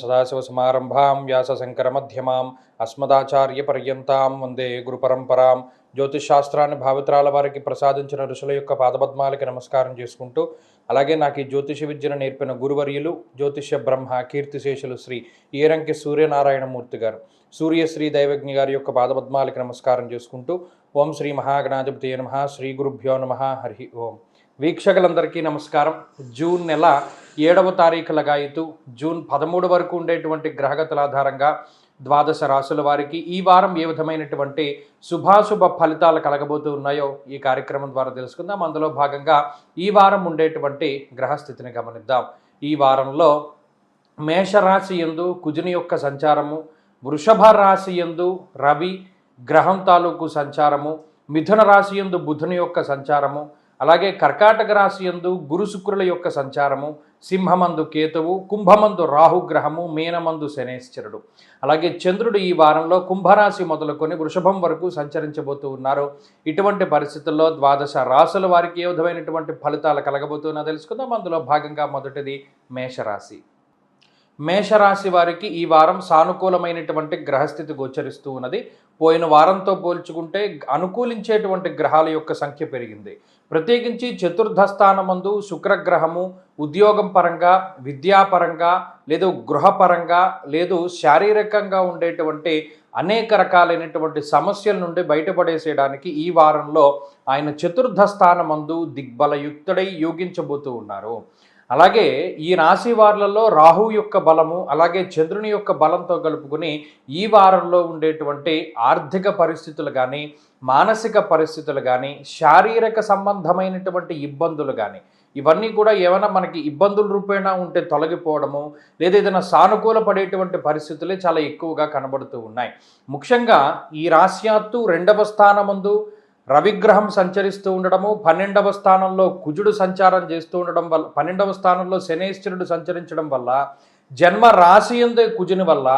సదాశివసమారంభాం వ్యాసశంకరమధ్యమాం అస్మదాచార్యపర్యంతాం వందే గురుపరంపరాం. జ్యోతిషాస్త్రాన్ని భావితరాల వారికి ప్రసాదించిన ఋషుల యొక్క పాదపద్మాలకి నమస్కారం చేసుకుంటూ, అలాగే నాకు ఈ జ్యోతిష విద్యను నేర్పిన గురువర్యులు జ్యోతిష బ్రహ్మ కీర్తిశేషులు శ్రీ ఈరంకి సూర్యనారాయణమూర్తి గారు, సూర్యశ్రీ దైవజ్ఞ గారి యొక్క పాదపద్మాలకి నమస్కారం చేసుకుంటూ, ఓం శ్రీ మహాగణాధిపతి నమః, శ్రీ గురుభ్యో నమః, హరి ఓం. వీక్షకులందరికీ నమస్కారం. జూన్ నెల 7వ తారీఖు లగాయితూ జూన్ 13 వరకు ఉండేటువంటి గ్రహగతుల ఆధారంగా ద్వాదశ రాశుల వారికి ఈ వారం ఏ విధమైనటువంటి శుభాశుభ ఫలితాలు కలగబోతూ ఉన్నాయో ఈ కార్యక్రమం ద్వారా తెలుసుకుందాం. అందులో భాగంగా ఈ వారం ఉండేటువంటి గ్రహస్థితిని గమనిద్దాం. ఈ వారంలో మేషరాశి యందు కుజుని యొక్క సంచారము, వృషభ రాశి యందు రవి గ్రహం తాలూకు సంచారము, మిథున రాశి యందు బుధుని యొక్క సంచారము, అలాగే కర్కాటక రాశి యందు గురు శుక్రుల యొక్క సంచారము, సింహమందు కేతువు, కుంభమందు రాహుగ్రహము, మీనమందు శనేశ్వరుడు. అలాగే చంద్రుడు ఈ వారంలో కుంభరాశి మొదలుకొని వృషభం వరకు సంచరించబోతూ ఉన్నారు. ఇటువంటి పరిస్థితుల్లో ద్వాదశ రాశుల వారికి ఏ విధమైనటువంటి ఫలితాలు కలగబోతున్నా తెలుసుకుందాం. అందులో భాగంగా మొదటిది మేషరాశి. మేషరాశి వారికి ఈ వారం సానుకూలమైనటువంటి గ్రహస్థితి గోచరిస్తూ ఉన్నది. పోయిన వారంతో పోల్చుకుంటే అనుకూలించేటువంటి గ్రహాల యొక్క సంఖ్య పెరిగింది. ప్రత్యేకించి చతుర్థ స్థానమందు శుక్రగ్రహము ఉద్యోగం పరంగా, విద్యాపరంగా, లేదు గృహపరంగా, లేదు శారీరకంగా ఉండేటువంటి అనేక రకాలైనటువంటి సమస్యల నుండి బయటపడేసేయడానికి ఈ వారంలో ఆయన చతుర్థ స్థానమందు దిగ్బలయుక్తుడై యోగించబోతూ ఉన్నారు. అలాగే ఈ రాశి వారులలో రాహు యొక్క బలము, అలాగే చంద్రుని యొక్క బలంతో కలుపుకుని ఈ వారంలో ఉండేటువంటి ఆర్థిక పరిస్థితులు కానీ, మానసిక పరిస్థితులు కానీ, శారీరక సంబంధమైనటువంటి ఇబ్బందులు కానీ, ఇవన్నీ కూడా ఏమైనా మనకి ఇబ్బందుల రూపేణా ఉంటే తొలగిపోవడము, లేదా ఏదైనా సానుకూల పడేటువంటి పరిస్థితులే చాలా ఎక్కువగా కనబడుతూ ఉన్నాయి. ముఖ్యంగా ఈ రాశ్యాత్తు 2వ స్థానమందు రవిగ్రహం సంచరిస్తూ ఉండడము, 12వ స్థానంలో కుజుడు సంచారం చేస్తూ ఉండడం వల్ల, 12వ స్థానంలో శనేశ్వరుడు సంచరించడం వల్ల, జన్మ రాశి యందు కుజుని వల్ల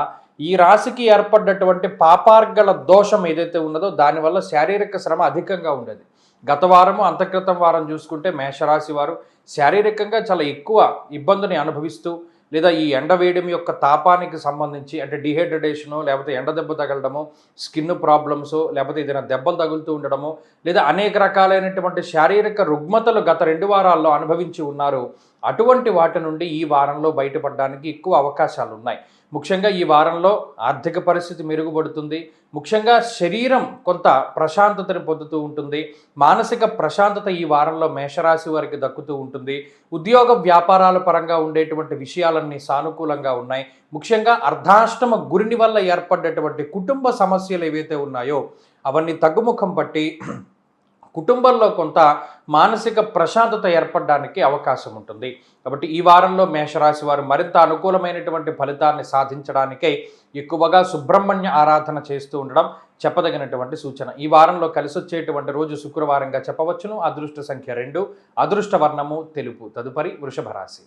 ఈ రాశికి ఏర్పడ్డటువంటి పాపార్గల దోషం ఏదైతే ఉన్నదో దానివల్ల శారీరక శ్రమ అధికంగా ఉండేది. గత వారము అంతక్రితం వారం చూసుకుంటే మేషరాశి వారు శారీరకంగా చాలా ఎక్కువ ఇబ్బందిని అనుభవిస్తూ, లేదా ఈ ఎండవేయడం యొక్క తాపానికి సంబంధించి అంటే డిహైడ్రేషను, లేకపోతే ఎండ దెబ్బ తగలడము, స్కిన్ ప్రాబ్లమ్స్, లేకపోతే ఏదైనా దెబ్బలు తగులుతూ ఉండడము, లేదా అనేక రకాలైనటువంటి శారీరక రుగ్మతలు గత 2 వారాల్లో అనుభవించి ఉన్నారు. అటువంటి వాటి నుండి ఈ వారంలో బయటపడడానికి ఎక్కువ అవకాశాలు ఉన్నాయి. ముఖ్యంగా ఈ వారంలో ఆర్థిక పరిస్థితి మెరుగుపడుతుంది. ముఖ్యంగా శరీరం కొంత ప్రశాంతతను పొందుతూ ఉంటుంది. మానసిక ప్రశాంతత ఈ వారంలో మేషరాశి వారికి దక్కుతూ ఉంటుంది. ఉద్యోగ వ్యాపారాల పరంగా ఉండేటువంటి విషయాలన్నీ సానుకూలంగా ఉన్నాయి. ముఖ్యంగా అర్ధాష్టమ గురుని వల్ల ఏర్పడ్డటువంటి కుటుంబ సమస్యలు ఏవైతే ఉన్నాయో అవన్నీ తగ్గుముఖం పట్టి కుటుంబంలో కొంత మానసిక ప్రశాంతత ఏర్పడడానికి అవకాశం ఉంటుంది. కాబట్టి ఈ వారంలో మేషరాశి వారు మరింత అనుకూలమైనటువంటి ఫలితాన్ని సాధించడానికై ఎక్కువగా సుబ్రహ్మణ్య ఆరాధన చేస్తూ ఉండడం చెప్పదగినటువంటి సూచన. ఈ వారంలో కలిసొచ్చేటువంటి రోజు శుక్రవారంగా చెప్పవచ్చును. అదృష్ట సంఖ్య 2, అదృష్ట వర్ణము తెలుపు. తదుపరి వృషభ రాశి.